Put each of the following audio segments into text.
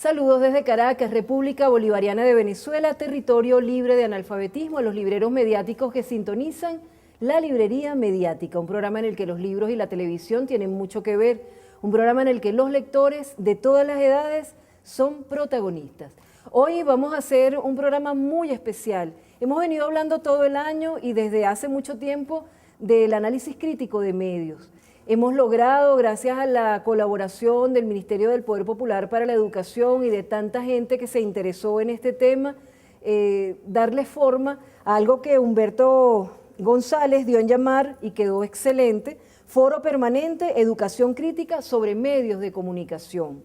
Saludos desde Caracas, República Bolivariana de Venezuela, territorio libre de analfabetismo, a los libreros mediáticos que sintonizan La Librería Mediática, un programa en el que los libros y la televisión tienen mucho que ver, un programa en el que los lectores de todas las edades son protagonistas. Hoy vamos a hacer un programa muy especial. Hemos venido hablando todo el año y desde hace mucho tiempo del análisis crítico de medios. Hemos logrado, gracias a la colaboración del Ministerio del Poder Popular para la Educación y de tanta gente que se interesó en este tema, darle forma a algo que Humberto González dio en llamar y quedó excelente, Foro Permanente Educación Crítica sobre Medios de Comunicación.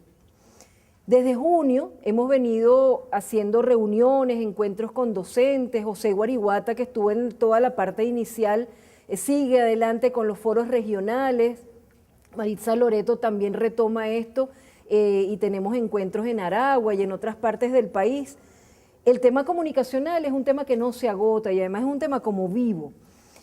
Desde junio hemos venido haciendo reuniones, encuentros con docentes. José Guariguata, que estuvo en toda la parte inicial, sigue adelante con los foros regionales. Maritza Loreto también retoma esto y tenemos encuentros en Aragua y en otras partes del país. El tema comunicacional es un tema que no se agota y además es un tema como vivo.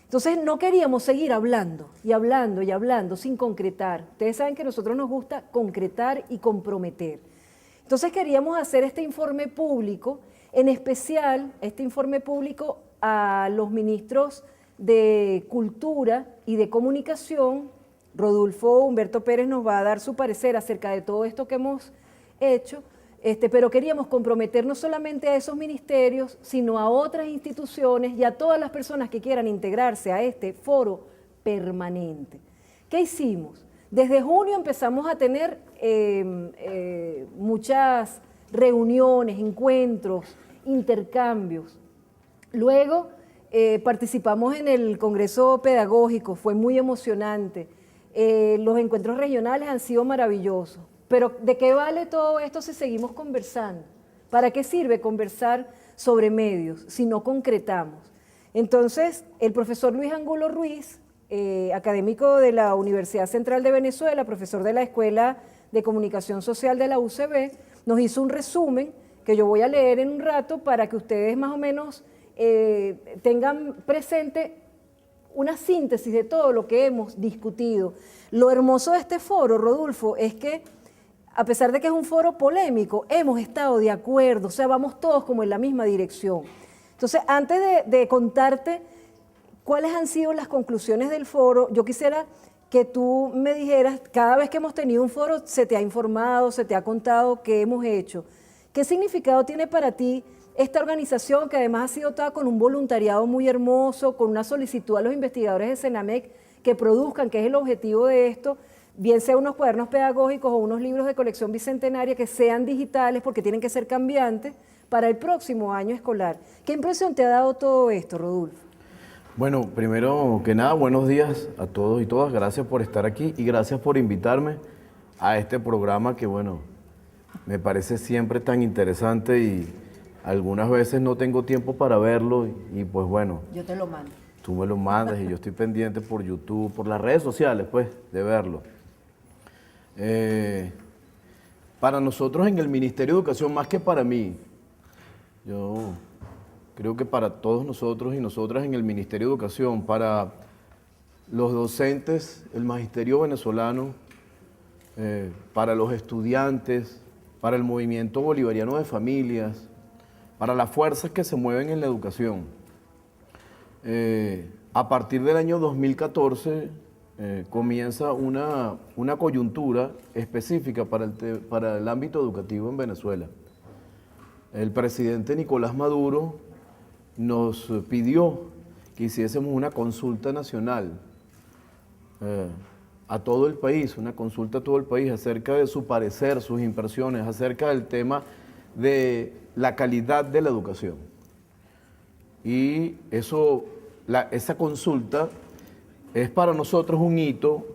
Entonces no queríamos seguir hablando y hablando y hablando sin concretar. Ustedes saben que a nosotros nos gusta concretar y comprometer. Entonces queríamos hacer este informe público, en especial este informe público a los ministros de Cultura y de Comunicación. Rodolfo Humberto Pérez nos va a dar su parecer acerca de todo esto que hemos hecho, pero queríamos comprometer no solamente a esos ministerios, sino a otras instituciones y a todas las personas que quieran integrarse a este foro permanente. ¿Qué hicimos? Desde junio empezamos a tener muchas reuniones, encuentros, intercambios. Luego participamos en el Congreso Pedagógico, fue muy emocionante. Los encuentros regionales han sido maravillosos. Pero ¿de qué vale todo esto si seguimos conversando? ¿Para qué sirve conversar sobre medios si no concretamos? Entonces, el profesor Luis Angulo Ruiz, académico de la Universidad Central de Venezuela, profesor de la Escuela de Comunicación Social de la UCB, nos hizo un resumen que yo voy a leer en un rato para que ustedes más o menos tengan presente una síntesis de todo lo que hemos discutido. Lo hermoso de este foro, Rodolfo, es que a pesar de que es un foro polémico, hemos estado de acuerdo, o sea, vamos todos como en la misma dirección. Entonces, antes de contarte cuáles han sido las conclusiones del foro, yo quisiera que tú me dijeras, cada vez que hemos tenido un foro, se te ha informado, se te ha contado qué hemos hecho. ¿Qué significado tiene para ti esta organización, que además ha sido toda con un voluntariado muy hermoso, con una solicitud a los investigadores de Senamec que produzcan, que es el objetivo de esto, bien sea unos cuadernos pedagógicos o unos libros de colección bicentenaria que sean digitales porque tienen que ser cambiantes para el próximo año escolar? ¿Qué impresión te ha dado todo esto, Rodolfo? Bueno, primero que nada, buenos días a todos y todas. Gracias por estar aquí y gracias por invitarme a este programa que, bueno, me parece siempre tan interesante y algunas veces no tengo tiempo para verlo y pues bueno. Yo te lo mando. Tú me lo mandas y yo estoy pendiente por YouTube, por las redes sociales, pues, de verlo. Para nosotros en el Ministerio de Educación, más que para mí, yo creo que para todos nosotros y nosotras en el Ministerio de Educación, para los docentes, el magisterio venezolano, para los estudiantes, para el movimiento bolivariano de familias, para las fuerzas que se mueven en la educación. A partir del año 2014 comienza una coyuntura específica para el ámbito educativo en Venezuela. El presidente Nicolás Maduro nos pidió que hiciésemos una consulta nacional a todo el país, una consulta a todo el país acerca de su parecer, sus impresiones, acerca del tema de la calidad de la educación. Y esa consulta es para nosotros un hito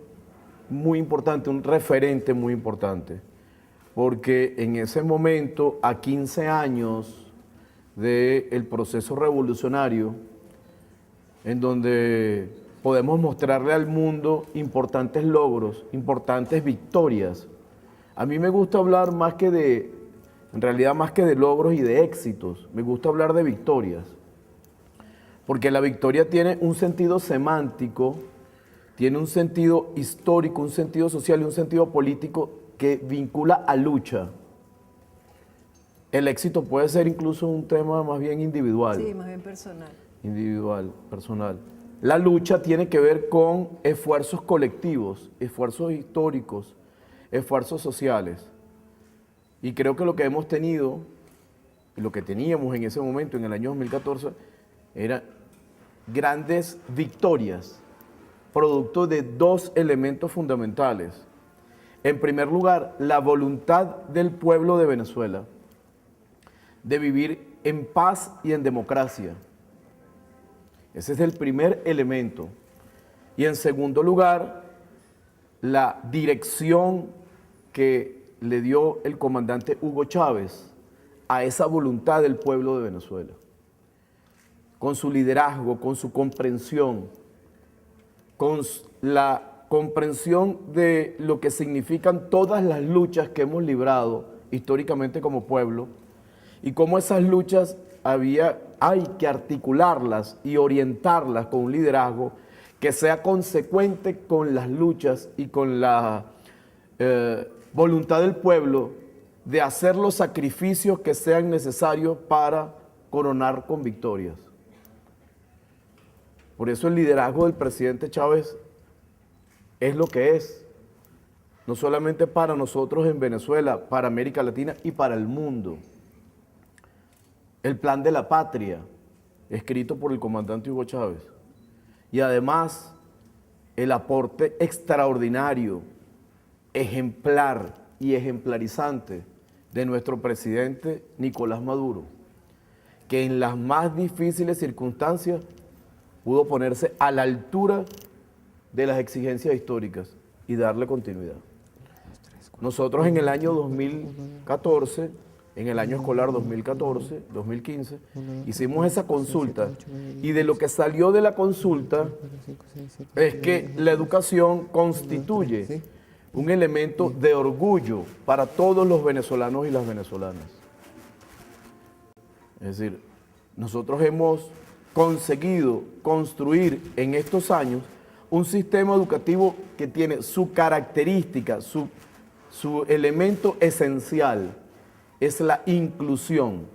muy importante, un referente muy importante, porque en ese momento, a 15 años del proceso revolucionario, en donde podemos mostrarle al mundo importantes logros, importantes victorias. A mí me gusta hablar en realidad más que de logros y de éxitos, me gusta hablar de victorias. Porque la victoria tiene un sentido semántico, tiene un sentido histórico, un sentido social y un sentido político que vincula a lucha. el éxito puede ser incluso un tema más bien individual. Sí, más bien personal. Individual, personal. La lucha tiene que ver con esfuerzos colectivos, esfuerzos históricos, esfuerzos sociales. Y creo que lo que hemos tenido, y lo que teníamos en ese momento, en el año 2014, eran grandes victorias, producto de dos elementos fundamentales. En primer lugar, la voluntad del pueblo de Venezuela de vivir en paz y en democracia. Ese es el primer elemento. Y en segundo lugar, la dirección que le dio el comandante Hugo Chávez a esa voluntad del pueblo de Venezuela. Con su liderazgo, con su comprensión, con la comprensión de lo que significan todas las luchas que hemos librado históricamente como pueblo y cómo esas luchas hay que articularlas y orientarlas con un liderazgo que sea consecuente con las luchas y con la voluntad del pueblo de hacer los sacrificios que sean necesarios para coronar con victorias. Por eso el liderazgo del presidente Chávez es lo que es, no solamente para nosotros en Venezuela, para América Latina y para el mundo. El plan de la patria, escrito por el comandante Hugo Chávez. Y además, el aporte extraordinario, ejemplar y ejemplarizante de nuestro presidente Nicolás Maduro, que en las más difíciles circunstancias pudo ponerse a la altura de las exigencias históricas y darle continuidad. Nosotros en el año 2014, en el año escolar 2014-2015, hicimos esa consulta y de lo que salió de la consulta es que la educación constituye un elemento de orgullo para todos los venezolanos y las venezolanas. Es decir, nosotros hemos conseguido construir en estos años un sistema educativo que tiene su característica, su elemento esencial, es la inclusión.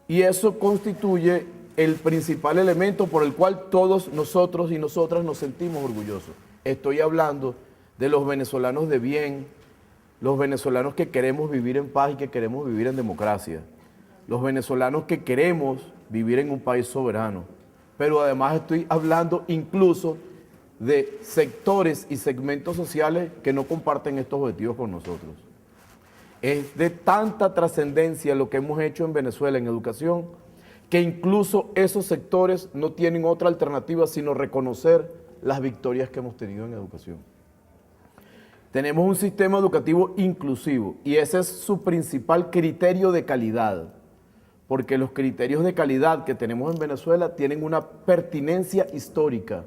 Y eso constituye el principal elemento por el cual todos nosotros y nosotras nos sentimos orgullosos. Estoy hablando de los venezolanos de bien, los venezolanos que queremos vivir en paz y que queremos vivir en democracia, los venezolanos que queremos vivir en un país soberano. Pero además estoy hablando incluso de sectores y segmentos sociales que no comparten estos objetivos con nosotros. Es de tanta trascendencia lo que hemos hecho en Venezuela en educación, que incluso esos sectores no tienen otra alternativa sino reconocer las victorias que hemos tenido en educación. Tenemos un sistema educativo inclusivo y ese es su principal criterio de calidad, porque los criterios de calidad que tenemos en Venezuela tienen una pertinencia histórica,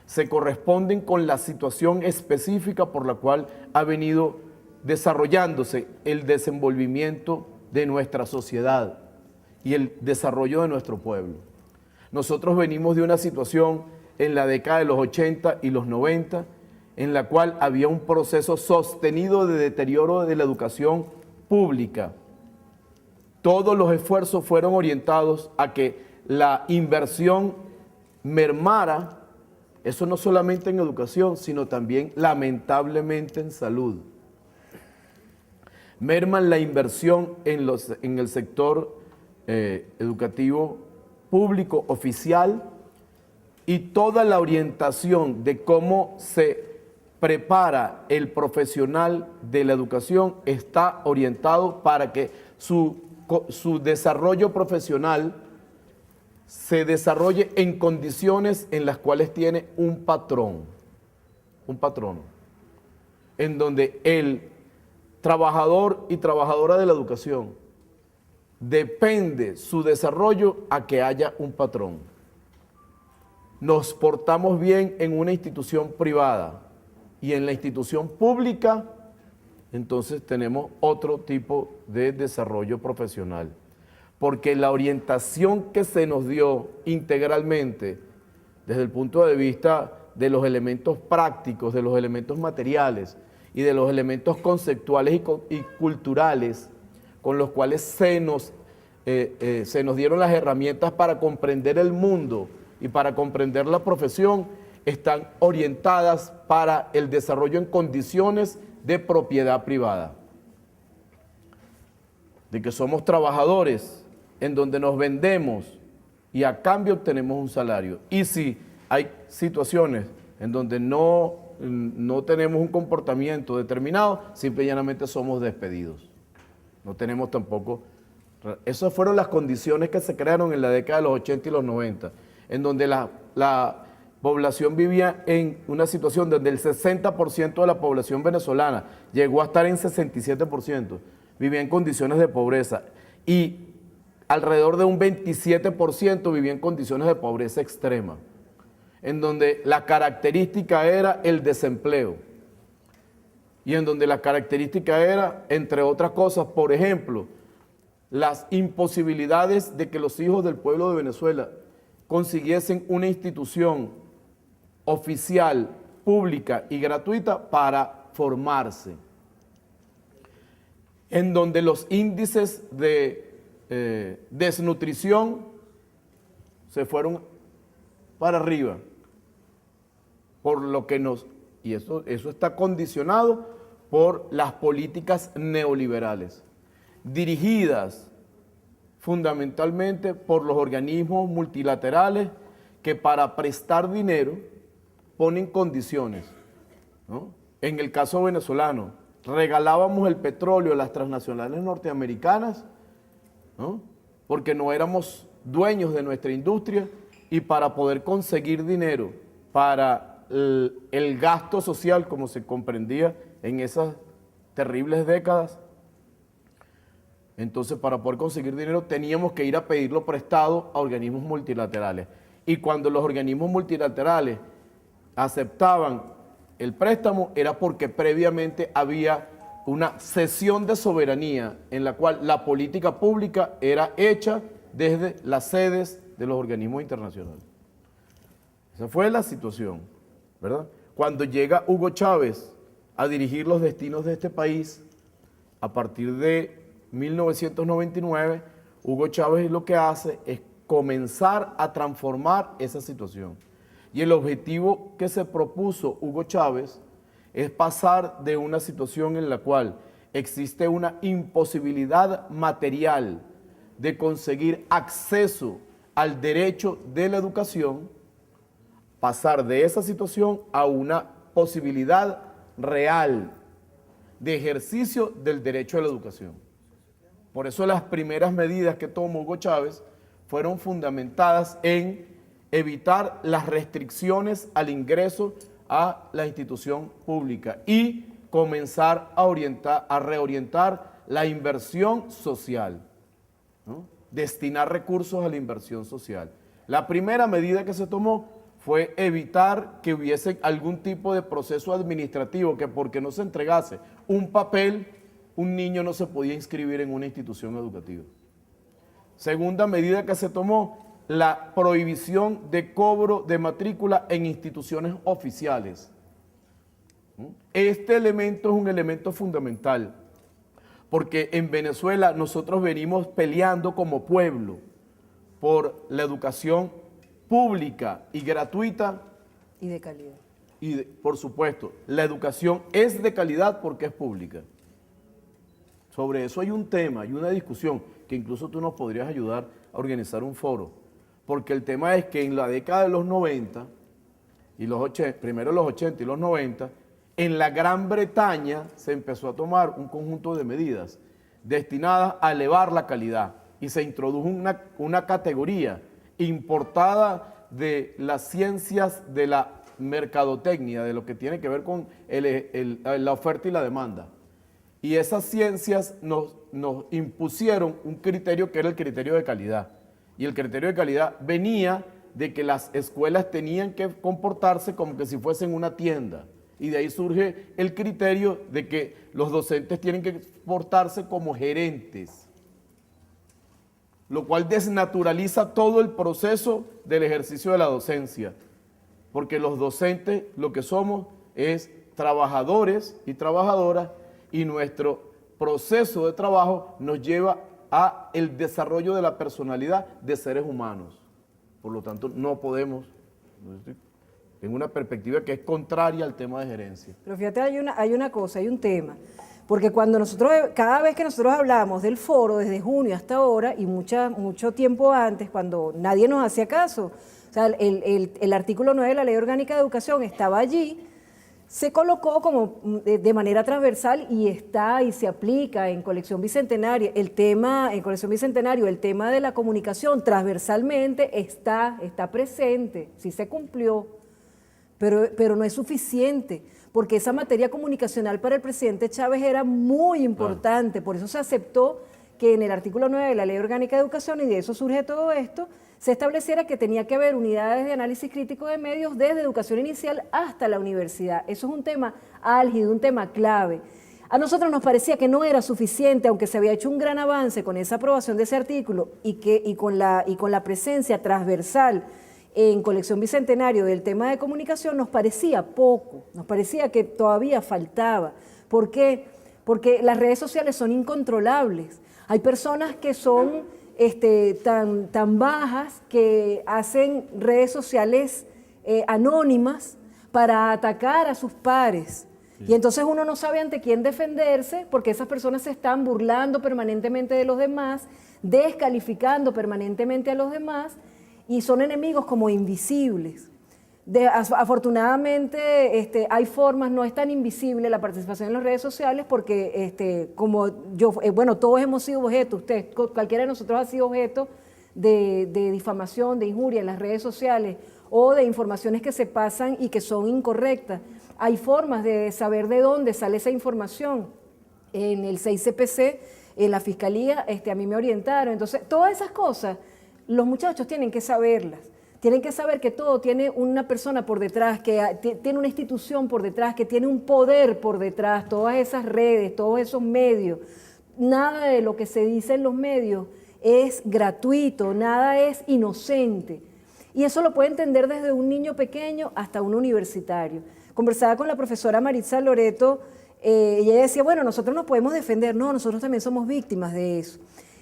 se corresponden con la situación específica por la cual ha venido desarrollándose el desenvolvimiento de nuestra sociedad y el desarrollo de nuestro pueblo. Nosotros venimos de una situación en la década de los 80 y los 90, en la cual había un proceso sostenido de deterioro de la educación pública. Todos los esfuerzos fueron orientados a que la inversión mermara, eso no solamente en educación, sino también lamentablemente en salud. Merman la inversión en el sector educativo público oficial y toda la orientación de cómo se prepara el profesional de la educación está orientado para que su desarrollo profesional se desarrolle en condiciones en las cuales tiene un patrono, en donde el trabajador y trabajadora de la educación depende su desarrollo a que haya un patrón. Nos portamos bien en una institución privada y en la institución pública, entonces tenemos otro tipo de desarrollo profesional. Porque la orientación que se nos dio integralmente desde el punto de vista de los elementos prácticos, de los elementos materiales y de los elementos conceptuales y culturales con los cuales se nos dieron las herramientas para comprender el mundo y para comprender la profesión, están orientadas para el desarrollo en condiciones de propiedad privada. De que somos trabajadores en donde nos vendemos y a cambio obtenemos un salario. Y si hay situaciones en donde no tenemos un comportamiento determinado, simple y llanamente somos despedidos. No tenemos tampoco... Esas fueron las condiciones que se crearon en la década de los 80 y los 90, en donde la población vivía en una situación donde el 60% de la población venezolana llegó a estar en 67%, vivía en condiciones de pobreza y alrededor de un 27% vivía en condiciones de pobreza extrema, en donde la característica era el desempleo y en donde la característica era, entre otras cosas, por ejemplo, las imposibilidades de que los hijos del pueblo de Venezuela consiguiesen una institución oficial, pública y gratuita para formarse, en donde los índices de desnutrición se fueron para arriba, por lo que y eso está condicionado por las políticas neoliberales, dirigidas fundamentalmente por los organismos multilaterales que para prestar dinero ponen condiciones, ¿no? En el caso venezolano, regalábamos el petróleo a las transnacionales norteamericanas, ¿no? Porque no éramos dueños de nuestra industria y para poder conseguir dinero para el gasto social, como se comprendía en esas terribles décadas, entonces para poder conseguir dinero teníamos que ir a pedirlo prestado a organismos multilaterales. Y cuando los organismos multilaterales aceptaban el préstamo era porque previamente había una cesión de soberanía en la cual la política pública era hecha desde las sedes de los organismos internacionales. Esa fue la situación, ¿verdad? Cuando llega Hugo Chávez a dirigir los destinos de este país, a partir de 1999, Hugo Chávez lo que hace es comenzar a transformar esa situación. Y el objetivo que se propuso Hugo Chávez es pasar de una situación en la cual existe una imposibilidad material de conseguir acceso al derecho de la educación, pasar de esa situación a una posibilidad real de ejercicio del derecho a la educación. Por eso las primeras medidas que tomó Hugo Chávez fueron fundamentadas en evitar las restricciones al ingreso a la institución pública y comenzar a reorientar la inversión social, ¿no? Destinar recursos a la inversión social. La primera medida que se tomó fue evitar que hubiese algún tipo de proceso administrativo que porque no se entregase un papel, un niño no se podía inscribir en una institución educativa. Segunda medida que se tomó, la prohibición de cobro de matrícula en instituciones oficiales. Este elemento es un elemento fundamental, porque en Venezuela nosotros venimos peleando como pueblo por la educación pública y gratuita. Y de calidad. Y por supuesto, la educación es de calidad porque es pública. Sobre eso hay un tema, hay una discusión, que incluso tú nos podrías ayudar a organizar un foro. Porque el tema es que en la década de los 90, y primero los 80 y los 90, en la Gran Bretaña se empezó a tomar un conjunto de medidas destinadas a elevar la calidad y se introdujo una categoría importada de las ciencias de la mercadotecnia, de lo que tiene que ver con la oferta y la demanda. Y esas ciencias nos impusieron un criterio que era el criterio de calidad. Y el criterio de calidad venía de que las escuelas tenían que comportarse como que si fuesen una tienda. Y de ahí surge el criterio de que los docentes tienen que portarse como gerentes, lo cual desnaturaliza todo el proceso del ejercicio de la docencia, porque los docentes lo que somos es trabajadores y trabajadoras, y nuestro proceso de trabajo nos lleva a el desarrollo de la personalidad de seres humanos. Por lo tanto, no podemos, en una perspectiva que es contraria al tema de gerencia. Pero fíjate, hay una cosa, hay un tema. Porque cuando cada vez que nosotros hablamos del foro, desde junio hasta ahora, y mucho tiempo antes, cuando nadie nos hacía caso, o sea, el artículo 9 de la Ley Orgánica de Educación estaba allí, se colocó como de manera transversal y está y se aplica en Colección Bicentenario. En Colección Bicentenario, el tema de la comunicación transversalmente está presente, sí se cumplió, pero no es suficiente, porque esa materia comunicacional para el presidente Chávez era muy importante, por eso se aceptó que en el artículo 9 de la Ley Orgánica de Educación, y de eso surge todo esto, se estableciera que tenía que haber unidades de análisis crítico de medios desde educación inicial hasta la universidad. Eso es un tema álgido, un tema clave. A nosotros nos parecía que no era suficiente, aunque se había hecho un gran avance con esa aprobación de ese artículo y con la presencia transversal en Colección Bicentenario del tema de comunicación, nos parecía poco, nos parecía que todavía faltaba. ¿Por qué? Porque las redes sociales son incontrolables. Hay personas que son tan bajas que hacen redes sociales anónimas para atacar a sus pares. Sí. Y entonces uno no sabe ante quién defenderse, porque esas personas se están burlando permanentemente de los demás, descalificando permanentemente a los demás, y son enemigos como invisibles. Afortunadamente hay formas, no es tan invisible la participación en las redes sociales, porque todos hemos sido objeto, cualquiera de nosotros ha sido objeto de difamación, de injuria en las redes sociales, o de informaciones que se pasan y que son incorrectas. Hay formas de saber de dónde sale esa información. En el 6CPC, en la Fiscalía, a mí me orientaron. Entonces, todas esas cosas, los muchachos tienen que saberlas. Tienen que saber que todo tiene una persona por detrás, que tiene una institución por detrás, que tiene un poder por detrás, todas esas redes, todos esos medios. Nada de lo que se dice en los medios es gratuito, nada es inocente. Y eso lo puede entender desde un niño pequeño hasta un universitario. Conversaba con la profesora Maritza Loreto, y ella decía, bueno, nosotros nos podemos defender, no, nosotros también somos víctimas de eso.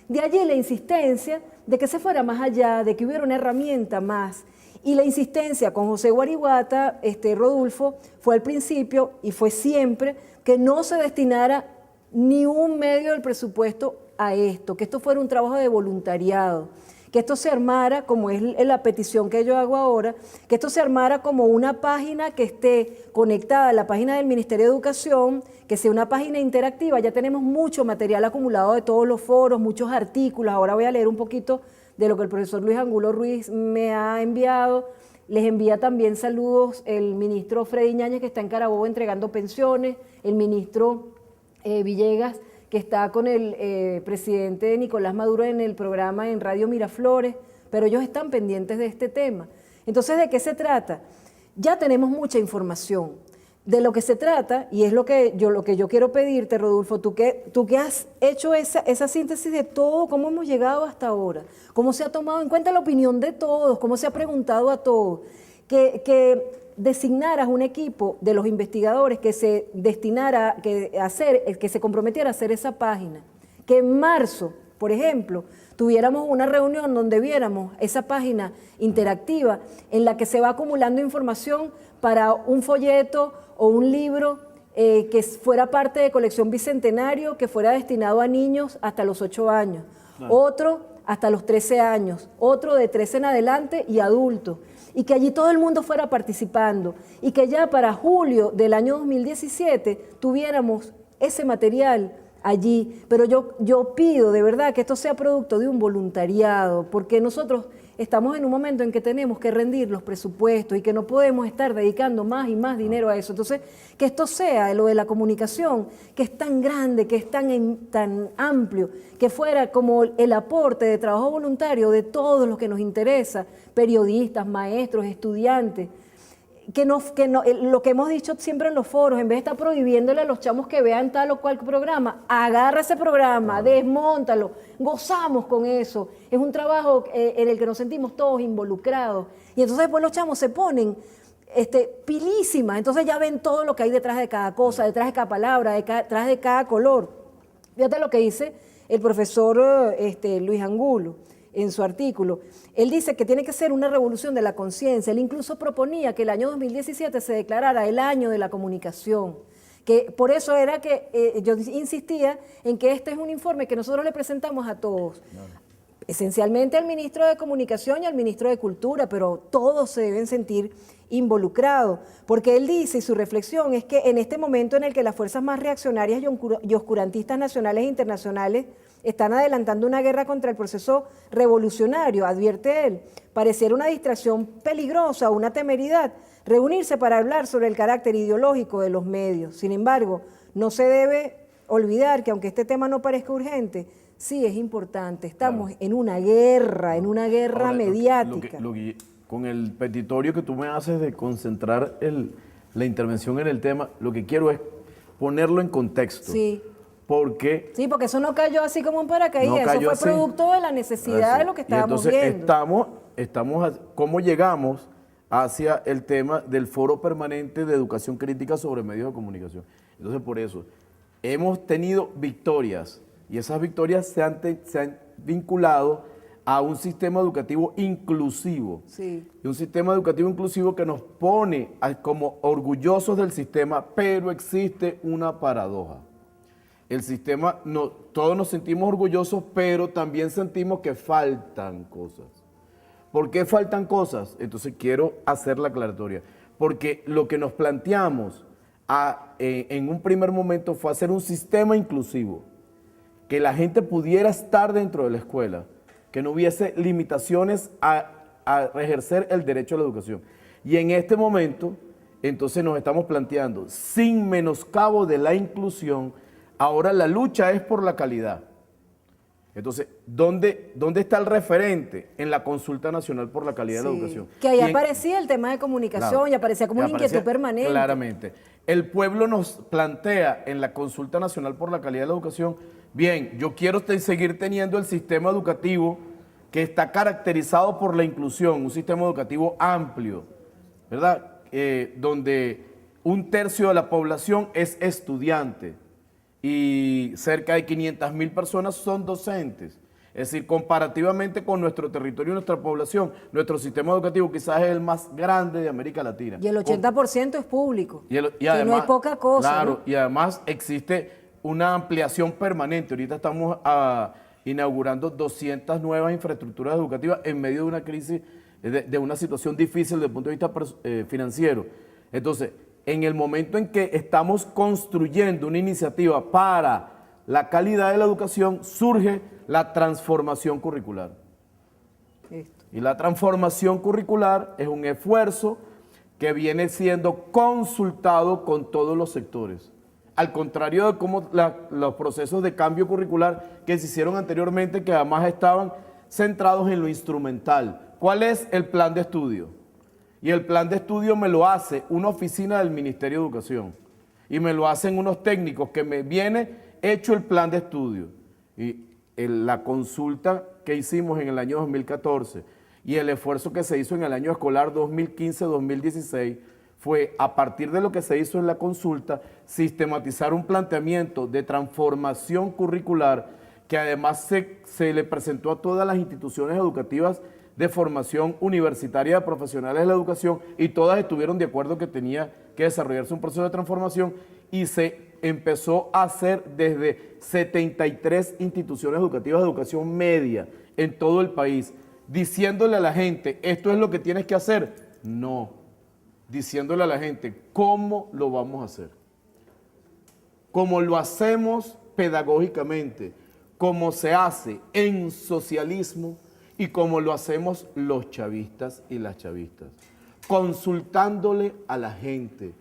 De allí la insistencia de que se fuera más allá, de que hubiera una herramienta más. Y la insistencia con José Guariguata, Rodulfo, fue al principio y fue siempre que no se destinara ni un medio del presupuesto a esto, que esto fuera un trabajo de voluntariado, que esto se armara, como es la petición que yo hago ahora, que esto se armara como una página que esté conectada a la página del Ministerio de Educación, que sea una página interactiva. Ya tenemos mucho material acumulado de todos los foros, muchos artículos. Ahora voy a leer un poquito de lo que el profesor Luis Angulo Ruiz me ha enviado. Les envía también saludos el ministro Freddy Ñáñez, que está en Carabobo entregando pensiones, el ministro Villegas, que está con el presidente Nicolás Maduro en el programa en Radio Miraflores, pero ellos están pendientes de este tema. Entonces, ¿de qué se trata? Ya tenemos mucha información. De lo que se trata, y es lo que yo quiero pedirte, Rodulfo, tú que has hecho esa síntesis de todo, cómo hemos llegado hasta ahora, cómo se ha tomado en cuenta la opinión de todos, cómo se ha preguntado a todos, que designaras un equipo de los investigadores que se destinara que se comprometiera a hacer esa página, que en marzo, por ejemplo, tuviéramos una reunión donde viéramos esa página interactiva en la que se va acumulando información para un folleto o un libro que fuera parte de Colección Bicentenario, que fuera destinado a niños hasta los 8 años, claro. Otro hasta los 13 años, otro de 13 en adelante y adultos, y que allí todo el mundo fuera participando, y que ya para julio del año 2017 tuviéramos ese material allí. Pero yo pido de verdad que esto sea producto de un voluntariado, porque nosotros estamos en un momento en que tenemos que rendir los presupuestos y que no podemos estar dedicando más y más dinero a eso. Entonces, que esto sea lo de la comunicación, que es tan grande, que es tan amplio, que fuera como el aporte de trabajo voluntario de todos los que nos interesa, periodistas, maestros, estudiantes, lo que hemos dicho siempre en los foros, en vez de estar prohibiéndole a los chamos que vean tal o cual programa, agarra ese programa, desmóntalo, gozamos con eso. Es un trabajo en el que nos sentimos todos involucrados. Y entonces después los chamos se ponen pilísimas. Entonces ya ven todo lo que hay detrás de cada cosa, detrás de cada palabra, detrás de cada color. Fíjate lo que dice el profesor Luis Angulo en su artículo. Él dice que tiene que ser una revolución de la conciencia. Él incluso proponía que el año 2017 se declarara el año de la comunicación. Que por eso era que yo insistía en que este es un informe que nosotros le presentamos a todos. Esencialmente al ministro de Comunicación y al ministro de Cultura, pero todos se deben sentir involucrados, porque él dice, y su reflexión es que en este momento en el que las fuerzas más reaccionarias y oscurantistas nacionales e internacionales están adelantando una guerra contra el proceso revolucionario, advierte él, pareciera una distracción peligrosa, una temeridad, reunirse para hablar sobre el carácter ideológico de los medios. Sin embargo, no se debe olvidar que aunque este tema no parezca urgente, sí es importante. Estamos en una guerra Ahora, mediática. Con el petitorio que tú me haces de concentrar la intervención en el tema, lo que quiero es ponerlo en contexto. Sí. Porque eso no cayó así como un paracaídas, eso fue producto de la necesidad de lo que estábamos viendo. Estamos, ¿cómo llegamos hacia el tema del Foro Permanente de Educación Crítica sobre Medios de Comunicación? Entonces, por eso, hemos tenido victorias, y esas victorias se han vinculado a un sistema educativo inclusivo. Sí. Y un sistema educativo inclusivo que nos pone como orgullosos del sistema, pero existe una paradoja. El sistema, todos nos sentimos orgullosos, pero también sentimos que faltan cosas. ¿Por qué faltan cosas? Entonces quiero hacer la aclaratoria. Porque lo que nos planteamos en un primer momento fue hacer un sistema inclusivo, que la gente pudiera estar dentro de la escuela, que no hubiese limitaciones a ejercer el derecho a la educación. Y en este momento, entonces nos estamos planteando, sin menoscabo de la inclusión, ahora la lucha es por la calidad. Entonces, ¿dónde está el referente? En la Consulta Nacional por la Calidad de la Educación. Que ahí aparecía el tema de comunicación, claro, y aparecía como una inquietud permanente. Claramente. El pueblo nos plantea en la Consulta Nacional por la Calidad de la Educación, bien, yo quiero seguir teniendo el sistema educativo que está caracterizado por la inclusión, un sistema educativo amplio, ¿verdad? Donde 1/3 de la población es estudiante y cerca de 500.000 personas son docentes. Es decir, comparativamente con nuestro territorio y nuestra población, nuestro sistema educativo quizás es el más grande de América Latina. Y el 80% es público, y además, no es poca cosa. Claro, ¿no? Y además existe una ampliación permanente. Ahorita estamos inaugurando 200 nuevas infraestructuras educativas en medio de una crisis, de una situación difícil desde el punto de vista financiero. Entonces, en el momento en que estamos construyendo una iniciativa para la calidad de la educación, surge la transformación curricular. Y la transformación curricular es un esfuerzo que viene siendo consultado con todos los sectores. Al contrario de cómo los procesos de cambio curricular que se hicieron anteriormente, que además estaban centrados en lo instrumental. ¿Cuál es el plan de estudio? Y el plan de estudio me lo hace una oficina del Ministerio de Educación. Y me lo hacen unos técnicos que me viene hecho el plan de estudio. Y la consulta que hicimos en el año 2014 y el esfuerzo que se hizo en el año escolar 2015-2016 fue, a partir de lo que se hizo en la consulta, sistematizar un planteamiento de transformación curricular que además se le presentó a todas las instituciones educativas de formación universitaria de profesionales de la educación, y todas estuvieron de acuerdo que tenía que desarrollarse un proceso de transformación, y se empezó a hacer desde 73 instituciones educativas de educación media en todo el país, diciéndole a la gente, esto es lo que tienes que hacer. No, diciéndole a la gente, ¿cómo lo vamos a hacer? Como lo hacemos pedagógicamente, como se hace en socialismo y como lo hacemos los chavistas y las chavistas, consultándole a la gente,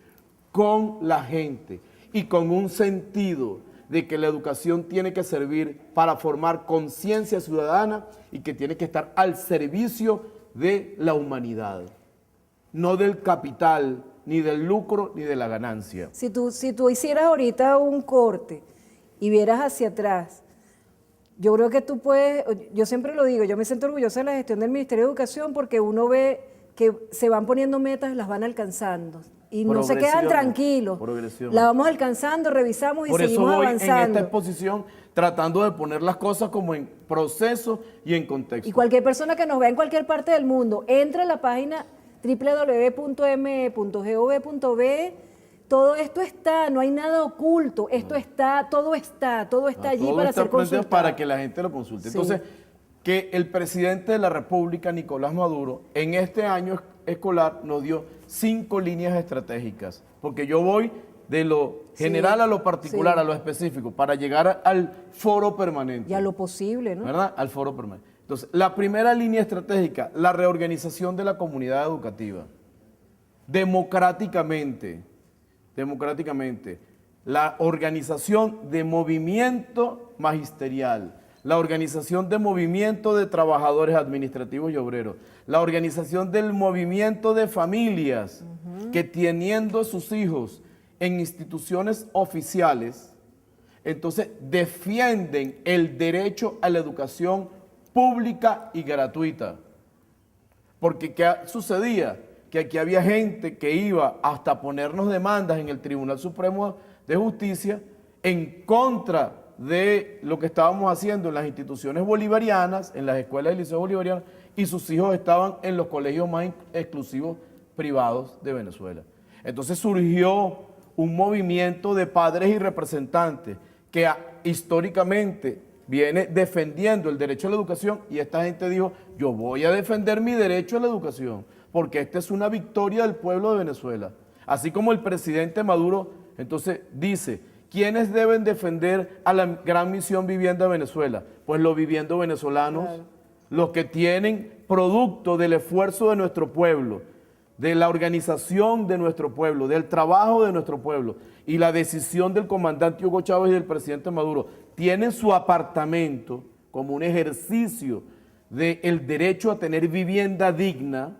con la gente y con un sentido de que la educación tiene que servir para formar conciencia ciudadana y que tiene que estar al servicio de la humanidad, no del capital, ni del lucro, ni de la ganancia. Si tú hicieras ahorita un corte y vieras hacia atrás, yo creo que tú puedes, yo siempre lo digo, yo me siento orgullosa de la gestión del Ministerio de Educación porque uno ve que se van poniendo metas, las van alcanzando. Y no se quedan Progresivamente, tranquilos. progresivamente. La vamos alcanzando, revisamos y Por eso seguimos voy avanzando. en esta exposición tratando de poner las cosas como en proceso y en contexto. Y cualquier persona que nos vea en cualquier parte del mundo, entre a la página www.me.gov.be. Todo esto está, no hay nada oculto, esto está, todo está allí Todo para está ser presente consultado. para que la gente lo consulte. Sí. Entonces, que el presidente de la República, Nicolás Maduro, en este año escolar nos dio 5 líneas estratégicas, porque yo voy de lo general Sí, a lo particular, sí. a lo específico, para llegar al foro permanente. Y a lo posible, ¿no? ¿Verdad? Al foro permanente. Entonces, la primera línea estratégica, la reorganización de la comunidad educativa. Democráticamente, la organización de movimiento magisterial, la organización de movimiento de trabajadores administrativos y obreros, la organización del movimiento de familias que teniendo sus hijos en instituciones oficiales, entonces defienden el derecho a la educación pública y gratuita. Porque ¿qué sucedía? Que aquí había gente que iba hasta ponernos demandas en el Tribunal Supremo de Justicia en contra de lo que estábamos haciendo en las instituciones bolivarianas, en las escuelas y liceos bolivarianos, y sus hijos estaban en los colegios más exclusivos privados de Venezuela. Entonces surgió un movimiento de padres y representantes que históricamente viene defendiendo el derecho a la educación, y esta gente dijo, yo voy a defender mi derecho a la educación, porque esta es una victoria del pueblo de Venezuela. Así como el presidente Maduro, entonces dice, ¿quiénes deben defender a la gran misión Vivienda Venezuela? Pues los viviendos venezolanos, claro, los que tienen producto del esfuerzo de nuestro pueblo, de la organización de nuestro pueblo, del trabajo de nuestro pueblo y la decisión del comandante Hugo Chávez y del presidente Maduro, tienen su apartamento como un ejercicio del derecho a tener vivienda digna.